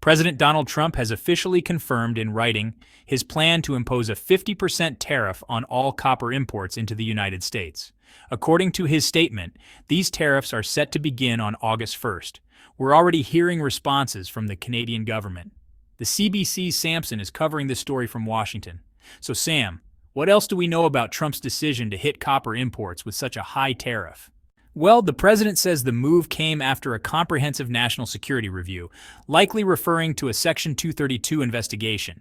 President Donald Trump has officially confirmed in writing his plan to impose a 50% tariff on all copper imports into the United States. According to his statement, these tariffs are set to begin on August 1st. We're already hearing responses from the Canadian government. The CBC's Samson is covering this story from Washington. So Sam, what else do we know about Trump's decision to hit copper imports with such a high tariff? Well, the president says the move came after a comprehensive national security review, likely referring to a Section 232 investigation.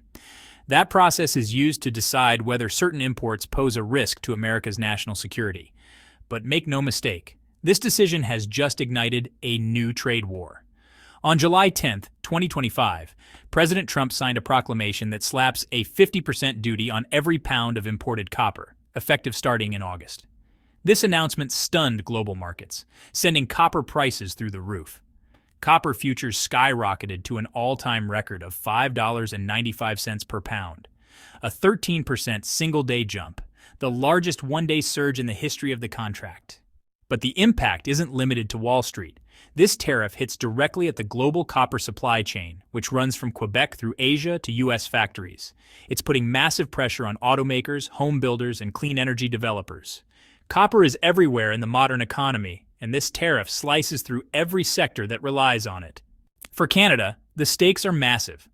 That process is used to decide whether certain imports pose a risk to America's national security. But make no mistake, this decision has just ignited a new trade war. On July 10, 2025, President Trump signed a proclamation that slaps a 50% duty on every pound of imported copper, effective starting in August. This announcement stunned global markets, sending copper prices through the roof. Copper futures skyrocketed to an all-time record of $5.95 per pound, a 13% single-day jump, the largest one-day surge in the history of the contract. But the impact isn't limited to Wall Street. This tariff hits directly at the global copper supply chain, which runs from Quebec through Asia to U.S. factories. It's putting massive pressure on automakers, home builders, and clean energy developers. Copper is everywhere in the modern economy, and this tariff slices through every sector that relies on it. For Canada, the stakes are massive.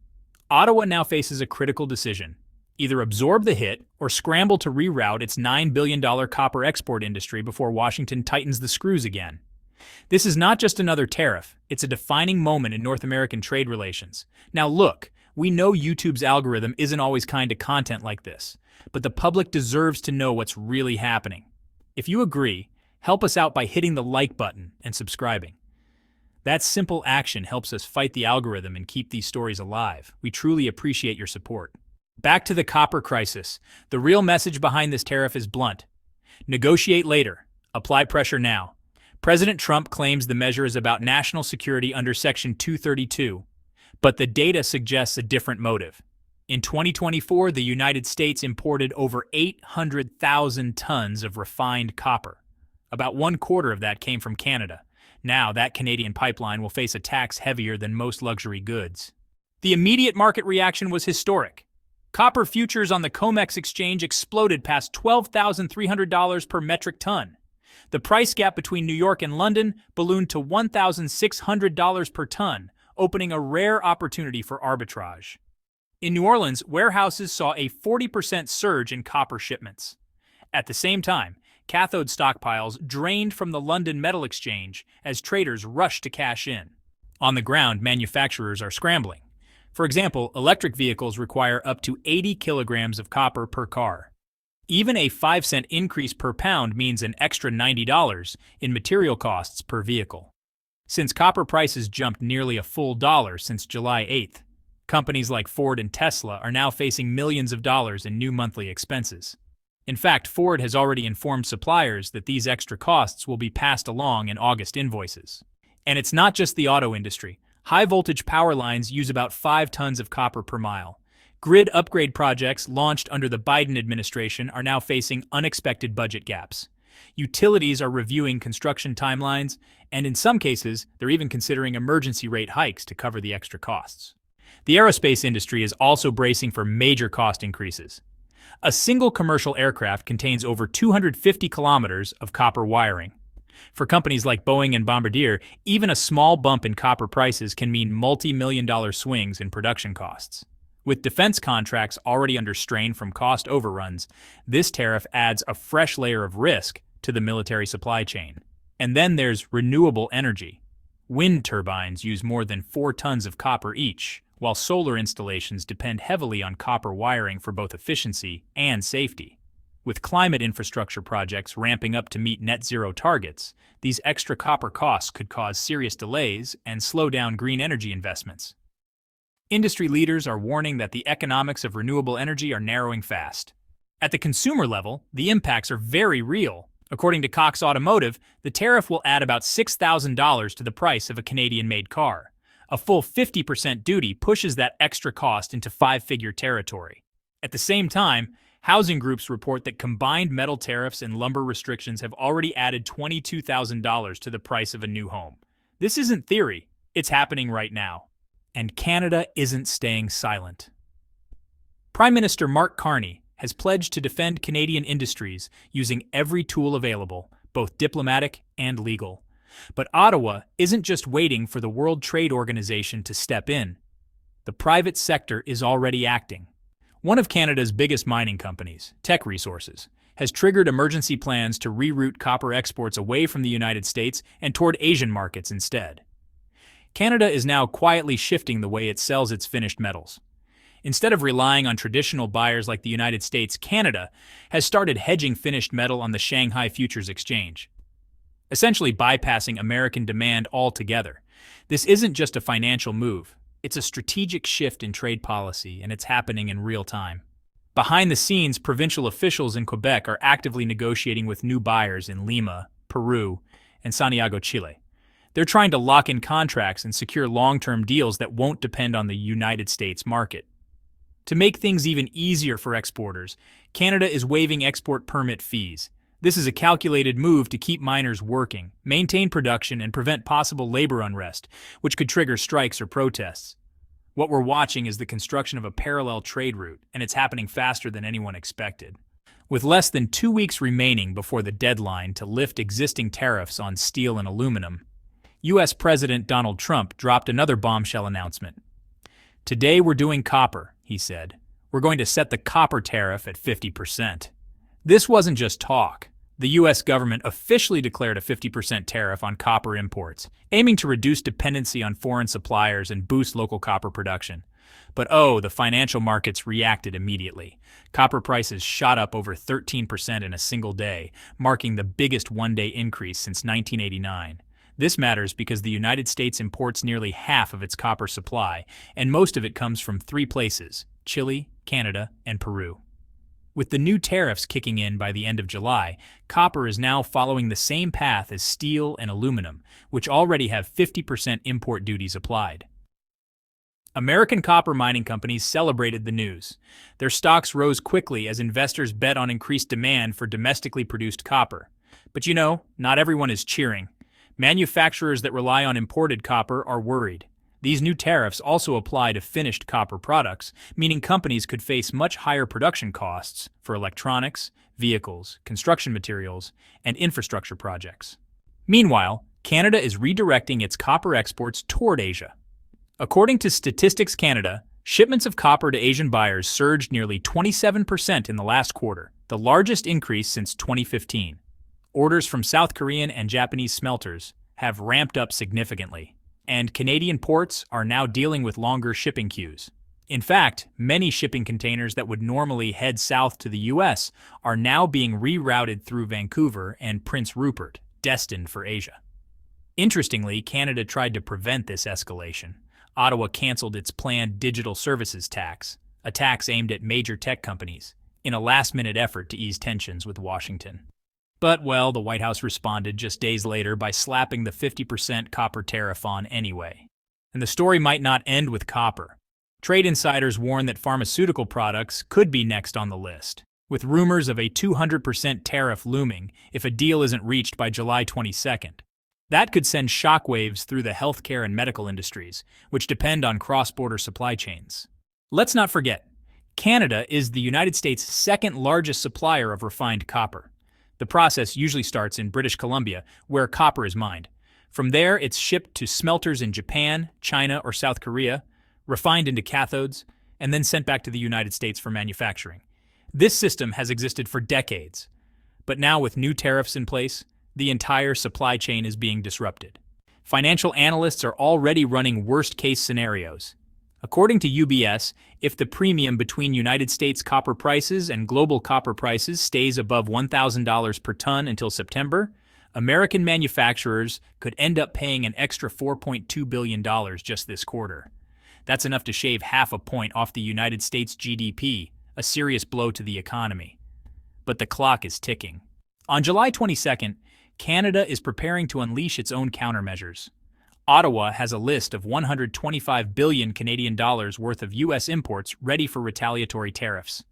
Ottawa now faces a critical decision: either absorb the hit or scramble to reroute its $9 billion copper export industry before Washington tightens the screws again. This is not just another tariff, it's a defining moment in North American trade relations. Now look, we know YouTube's algorithm isn't always kind to content like this, but the public deserves to know what's really happening. If you agree, help us out by hitting the like button and subscribing. That simple action helps us fight the algorithm and keep these stories alive. We truly appreciate your support. Back to the copper crisis. The real message behind this tariff is blunt. Negotiate later. Apply pressure now. President Trump claims the measure is about national security under Section 232, but the data suggests a different motive. In 2024, the United States imported over 800,000 tons of refined copper. About 1/4 of that came from Canada. Now, that Canadian pipeline will face a tax heavier than most luxury goods. The immediate market reaction was historic. Copper futures on the COMEX exchange exploded past $12,300 per metric ton. The price gap between New York and London ballooned to $1,600 per ton, opening a rare opportunity for arbitrage. In New Orleans, warehouses saw a 40% surge in copper shipments. At the same time, cathode stockpiles drained from the London Metal Exchange as traders rushed to cash in. On the ground, manufacturers are scrambling. For example, electric vehicles require up to 80 kilograms of copper per car. Even a 5-cent increase per pound means an extra $90 in material costs per vehicle. Since copper prices jumped nearly a full dollar since July 8th, companies like Ford and Tesla are now facing millions of dollars in new monthly expenses. In fact, Ford has already informed suppliers that these extra costs will be passed along in August invoices. And it's not just the auto industry. High-voltage power lines use about 5 tons of copper per mile. Grid upgrade projects launched under the Biden administration are now facing unexpected budget gaps. Utilities are reviewing construction timelines, and in some cases, they're even considering emergency rate hikes to cover the extra costs. The aerospace industry is also bracing for major cost increases. A single commercial aircraft contains over 250 kilometers of copper wiring. For companies like Boeing and Bombardier, even a small bump in copper prices can mean multi-million-dollar swings in production costs. With defense contracts already under strain from cost overruns, this tariff adds a fresh layer of risk to the military supply chain. And then there's renewable energy. Wind turbines use more than 4 tons of copper each, while solar installations depend heavily on copper wiring for both efficiency and safety. With climate infrastructure projects ramping up to meet net zero targets, these extra copper costs could cause serious delays and slow down green energy investments. Industry leaders are warning that the economics of renewable energy are narrowing fast. At the consumer level, the impacts are very real. According to Cox Automotive, the tariff will add about $6,000 to the price of a Canadian-made car. A full 50% duty pushes that extra cost into 5-figure territory. At the same time, housing groups report that combined metal tariffs and lumber restrictions have already added $22,000 to the price of a new home. This isn't theory, it's happening right now. And Canada isn't staying silent. Prime Minister Mark Carney has pledged to defend Canadian industries using every tool available, both diplomatic and legal. But Ottawa isn't just waiting for the World Trade Organization to step in. The private sector is already acting. One of Canada's biggest mining companies, Teck Resources, has triggered emergency plans to reroute copper exports away from the United States and toward Asian markets instead. Canada is now quietly shifting the way it sells its finished metals. Instead of relying on traditional buyers like the United States, Canada has started hedging finished metal on the Shanghai Futures Exchange, essentially bypassing American demand altogether. This isn't just a financial move. It's a strategic shift in trade policy, and it's happening in real time. Behind the scenes, provincial officials in Quebec are actively negotiating with new buyers in Lima, Peru, and Santiago, Chile. They're trying to lock in contracts and secure long-term deals that won't depend on the United States market. To make things even easier for exporters, Canada is waiving export permit fees. This is a calculated move to keep miners working, maintain production, and prevent possible labor unrest, which could trigger strikes or protests. What we're watching is the construction of a parallel trade route, and it's happening faster than anyone expected. With less than 2 weeks remaining before the deadline to lift existing tariffs on steel and aluminum, U.S. President Donald Trump dropped another bombshell announcement. "Today we're doing copper," he said. "We're going to set the copper tariff at 50%. This wasn't just talk. The U.S. government officially declared a 50% tariff on copper imports, aiming to reduce dependency on foreign suppliers and boost local copper production. But the financial markets reacted immediately. Copper prices shot up over 13% in a single day, marking the biggest one-day increase since 1989. This matters because the United States imports nearly half of its copper supply, and most of it comes from 3 places: Chile, Canada, and Peru. With the new tariffs kicking in by the end of July, copper is now following the same path as steel and aluminum, which already have 50% import duties applied. American copper mining companies celebrated the news. Their stocks rose quickly as investors bet on increased demand for domestically produced copper. But not everyone is cheering. Manufacturers that rely on imported copper are worried. These new tariffs also apply to finished copper products, meaning companies could face much higher production costs for electronics, vehicles, construction materials, and infrastructure projects. Meanwhile, Canada is redirecting its copper exports toward Asia. According to Statistics Canada, shipments of copper to Asian buyers surged nearly 27% in the last quarter, the largest increase since 2015. Orders from South Korean and Japanese smelters have ramped up significantly, and Canadian ports are now dealing with longer shipping queues. In fact, many shipping containers that would normally head south to the U.S. are now being rerouted through Vancouver and Prince Rupert, destined for Asia. Interestingly, Canada tried to prevent this escalation. Ottawa canceled its planned digital services tax, a tax aimed at major tech companies, in a last-minute effort to ease tensions with Washington. But, the White House responded just days later by slapping the 50% copper tariff on anyway. And the story might not end with copper. Trade insiders warn that pharmaceutical products could be next on the list, with rumors of a 200% tariff looming if a deal isn't reached by July 22nd. That could send shockwaves through the healthcare and medical industries, which depend on cross-border supply chains. Let's not forget, Canada is the United States' second largest supplier of refined copper. The process usually starts in British Columbia, where copper is mined. From there, it's shipped to smelters in Japan, China, or South Korea, refined into cathodes, and then sent back to the United States for manufacturing. This system has existed for decades. But now with new tariffs in place, the entire supply chain is being disrupted. Financial analysts are already running worst-case scenarios. According to UBS, if the premium between United States copper prices and global copper prices stays above $1,000 per ton until September, American manufacturers could end up paying an extra $4.2 billion just this quarter. That's enough to shave half a point off the United States GDP, a serious blow to the economy. But the clock is ticking. On July 22nd, Canada is preparing to unleash its own countermeasures. Ottawa has a list of 125 billion Canadian dollars worth of U.S. imports ready for retaliatory tariffs.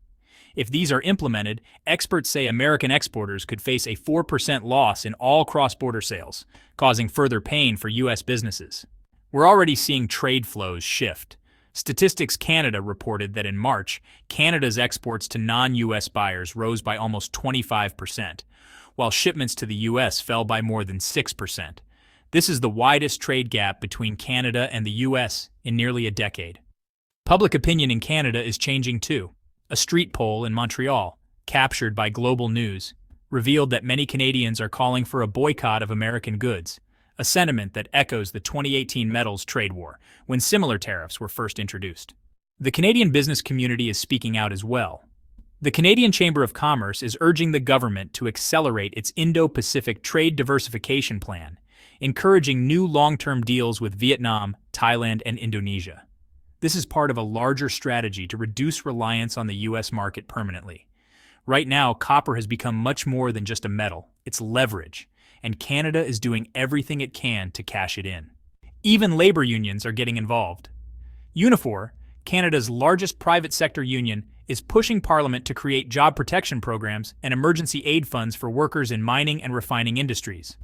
If these are implemented, experts say American exporters could face a 4% loss in all cross-border sales, causing further pain for U.S. businesses. We're already seeing trade flows shift. Statistics Canada reported that in March, Canada's exports to non-US buyers rose by almost 25%, while shipments to the US fell by more than 6%. This is the widest trade gap between Canada and the US in nearly a decade. Public opinion in Canada is changing too. A street poll in Montreal, captured by Global News, revealed that many Canadians are calling for a boycott of American goods, a sentiment that echoes the 2018 metals trade war, when similar tariffs were first introduced. The Canadian business community is speaking out as well. The Canadian Chamber of Commerce is urging the government to accelerate its Indo-Pacific trade diversification plan, encouraging new long-term deals with Vietnam, Thailand, and Indonesia. This is part of a larger strategy to reduce reliance on the U.S. market permanently. Right now, copper has become much more than just a metal. It's leverage, and Canada is doing everything it can to cash it in. Even labor unions are getting involved. Unifor, Canada's largest private sector union, is pushing Parliament to create job protection programs and emergency aid funds for workers in mining and refining industries.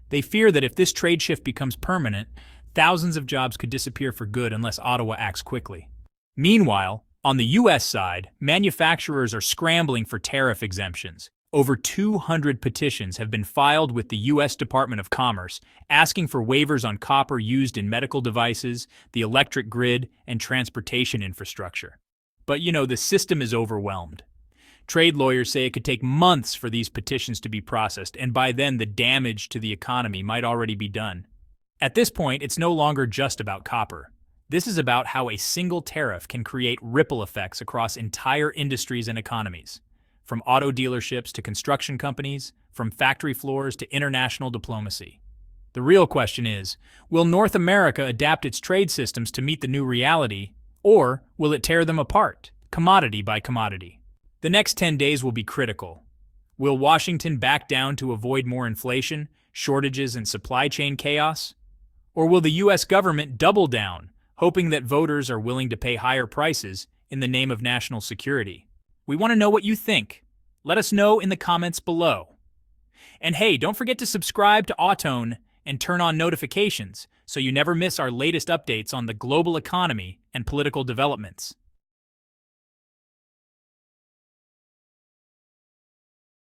They fear that if this trade shift becomes permanent, thousands of jobs could disappear for good unless Ottawa acts quickly. Meanwhile, on the U.S. side, manufacturers are scrambling for tariff exemptions. Over 200 petitions have been filed with the U.S. Department of Commerce asking for waivers on copper used in medical devices, the electric grid, and transportation infrastructure. But the system is overwhelmed. Trade lawyers say it could take months for these petitions to be processed, and by then the damage to the economy might already be done. At this point, it's no longer just about copper. This is about how a single tariff can create ripple effects across entire industries and economies, from auto dealerships to construction companies, from factory floors to international diplomacy. The real question is, will North America adapt its trade systems to meet the new reality, or will it tear them apart, commodity by commodity? The next 10 days will be critical. Will Washington back down to avoid more inflation, shortages, and supply chain chaos? Or will the U.S. government double down, hoping that voters are willing to pay higher prices in the name of national security? We want to know what you think. Let us know in the comments below. And hey, don't forget to subscribe to Autone and turn on notifications so you never miss our latest updates on the global economy and political developments.